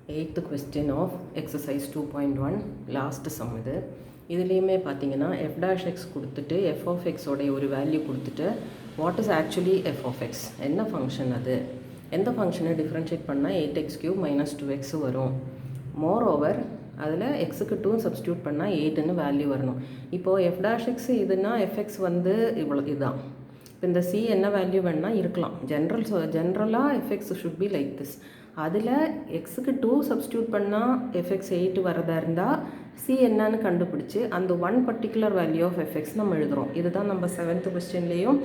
8th question of exercise 2.1 last sum இது இதுலேயுமே பார்த்தீங்கன்னா f dash x கொடுத்துட்டு f of x உடைய ஒரு வேல்யூ கொடுத்துட்டு what is actually f of x என்ன ஃபங்க்ஷன் அது எந்த ஃபங்க்ஷனை டிஃப்ரென்ஷியேட் பண்ணால் 8x³ minus 2x வரும் மோர் ஓவர் அதில் எக்ஸுக்கு 2 சப்ஸ்டியூட் பண்ணால் 8ன்னு வேல்யூ வரணும் இப்போது f dash x இதுனா fx வந்து இவ்வளோ இதுதான் இப்போ இந்த c என்ன வேல்யூ வேணால் இருக்கலாம் ஜென்ரலாக fx should be like this அதில் எக்ஸுக்கு 2 சப்ஸ்டியூட் பண்ணால் எஃப்எக்ஸ் 8 வரதா இருந்தால் சி என்னன்னு கண்டுபிடிச்சி அந்த one particular value of f x நம்ம எழுதுகிறோம் இதுதான் நம்ம 7th கொஸ்டின்லேயும்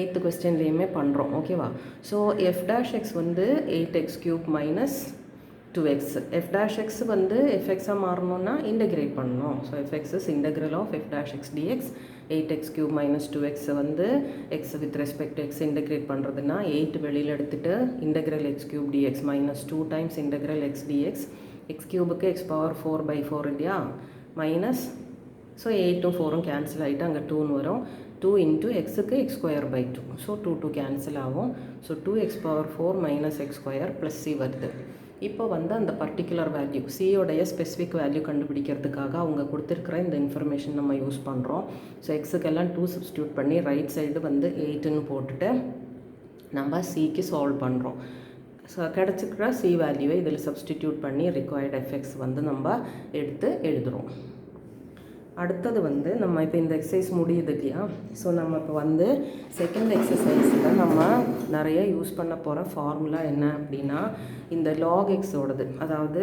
8th கொஸ்டின்லேயுமே பண்ணுறோம் ஓகேவா ஸோ எஃப் டேஷ் எக்ஸ் வந்து 8x³ minus 2x F dash X வந்து எஃப்எக்ஸாக மாறணும்னா இன்டகிரேட் பண்ணணும் so f x is integral of f dash x dx 8x³ minus 2x வந்து x with respect x integrate பண்ணுறதுனா 8 வெளியில் எடுத்துகிட்டு integral x³ dx minus 2 times integral x dx x³ x power 4/4 இல்லையா minus so 8ம் 4ம் cancel ஆகிட்டு அங்கே 2ன்னு வரும் 2 இன்ட்டு எக்ஸுக்கு x²/2 ஸோ 2 கேன்சல் ஆகும் so 2x power 4 minus x² plus c வருது இப்போ வந்து அந்த பர்டிகுலர் வேல்யூ சியோடைய ஸ்பெசிஃபிக் வேல்யூ கண்டுபிடிக்கிறதுக்காக அவங்க கொடுத்துருக்குற இந்த இன்ஃபர்மேஷன் நம்ம யூஸ் பண்ணுறோம் ஸோ எக்ஸுக்கெல்லாம் 2 சப்ஸ்டியூட் பண்ணி ரைட் சைடு வந்து 8ன்னு போட்டுட்டு நம்ம சிக்கு சால்வ் பண்ணுறோம் ஸோ கிடச்சிக்கிற சி வேல்யூவை இதில் சப்ஸ்டிடியூட் பண்ணி ரிக்வயர்ட் எஃப்எக்ஸ் வந்து நம்ம எடுத்து எழுதுகிறோம் அடுத்தது வந்து நம்ம இப்போ இந்த எக்ஸசைஸ் முடியுது இல்லையா ஸோ நம்ம இப்போ வந்து செகண்ட் எக்ஸசைஸில் நம்ம நிறைய யூஸ் பண்ண போகிற ஃபார்முலா என்ன அப்படின்னா இந்த லாக் எக்ஸோடது அதாவது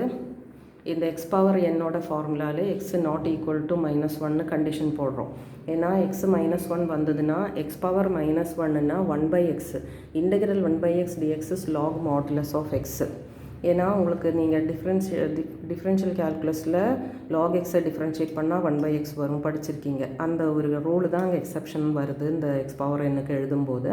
இந்த எக்ஸ் பவர் என்னோட ஃபார்முலாவில் X not equal to -1 condition போடுறோம் ஏன்னா எக்ஸ் -1 வந்ததுன்னா எக்ஸ் பவர் -1ன்னா 1/x integral 1/x dx is log modulus of X ஏன்னா உங்களுக்கு நீங்கள் டிஃப்ரென்ஷியல் கேல்குலஸில் லாக் எக்ஸை டிஃப்ரென்ஷியேட் பண்ணால் 1/x வரும் படிச்சிருக்கீங்க அந்த ஒரு ரூல் தான் அங்கே எக்ஸப்ஷன் வருது இந்த எக்ஸ் பவர் எண்ணுக்கு எழுதும்போது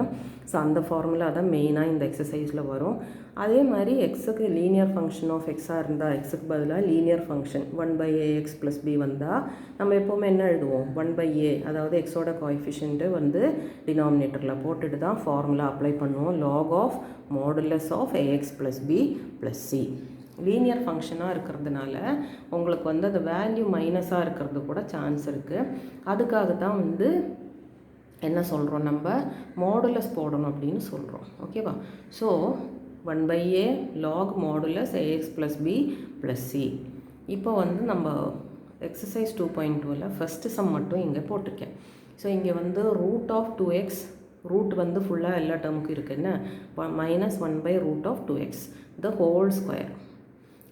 ஸோ அந்த ஃபார்முலா தான் மெயினாக இந்த எக்ஸசைஸில் வரும் அதே மாதிரி எக்ஸுக்கு லீனியர் ஃபங்க்ஷன் ஆஃப் எக்ஸாக இருந்தால் எக்ஸுக்கு பதிலாக லீனியர் ஃபங்க்ஷன் 1/ax + b வந்தால் நம்ம எப்போவுமே என்ன எழுதுவோம் 1/a அதாவது எக்ஸோட கோஎஃபிஷியன்ட்டு வந்து டினாமினேட்டரில் போட்டுட்டு தான் ஃபார்முலா அப்ளை பண்ணுவோம் log of modulus of ax + b + c linear ஃபங்க்ஷனாக இருக்கிறதுனால உங்களுக்கு வந்து அது வேல்யூ மைனஸாக இருக்கிறது கூட சான்ஸ் இருக்குது அதுக்காக தான் வந்து என்ன சொல்கிறோம் நம்ம மாடுலஸ் போடணும் அப்படின்னு சொல்கிறோம் ஓகேவா so 1/a lock modulus ax + b + c இப்போ வந்து நம்ம எக்ஸசைஸ் 2.2ல் ஃபஸ்ட்டு சம் மட்டும் இங்கே போட்டிருக்கேன் ஸோ இங்கே வந்து √2x ரூட் வந்து ஃபுல்லாக எல்லா டேர்முக்கும் இருக்குன்னு -1/√2x த ஹோல் ஸ்கொயர்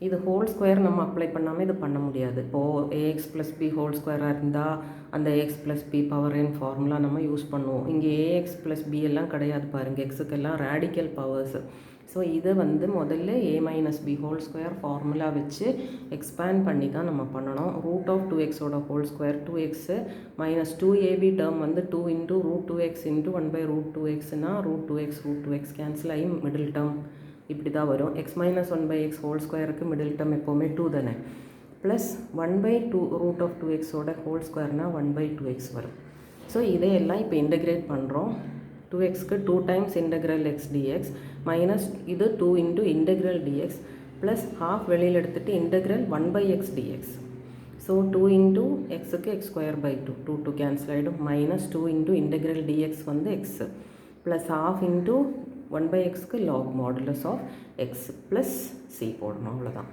இது ஹோல் ஸ்கொயர் நம்ம அப்ளை பண்ணாமல் இது பண்ண முடியாது இப்போது ax + b ஹோல் ஸ்கொயராக இருந்தால் அந்த ax + b power n formula நம்ம யூஸ் பண்ணுவோம் இங்கே ax + b எல்லாம் கிடையாது பாருங்கள் எக்ஸுக்கெல்லாம் ரேடிக்கல் பவர்ஸ் ஸோ இதை வந்து முதல்ல a - b whole square formula வச்சு எக்ஸ்பேண்ட் பண்ணி தான் நம்ம பண்ணணும் √2xோட whole square 2x -2ab term வந்து 2 × √2x × 1/√2xனா √2x கேன்சல் ஆகி மிடில் டேர்ம் இப்படி தான் வரும் x - 1/x ஹோல் ஸ்கொயருக்கு மிடில் டேர்ம் எப்போவுமே 2 தானே ப்ளஸ் 1/2xோட ஹோல் ஸ்கொயர்னால் 1/2x வரும் ஸோ இதையெல்லாம் இப்போ இன்டகிரேட் பண்ணுறோம் 2xக்கு 2 times integral x dx minus இது 2 × இன்டகிரல் dx ப்ளஸ் ஹாஃப் வெளியில் எடுத்துகிட்டு இன்டகிரல் 1/x dx ஸோ 2 × எக்ஸுக்கு x²/2 2 கேன்சல் ஆகிடும் மைனஸ் 2 × இன்டகிரல் dx வந்து x ப்ளஸ் ஹாஃப் இன்ட்டு 1/xக்கு log modulus of x plus c போடணும் அவ்வளோதான்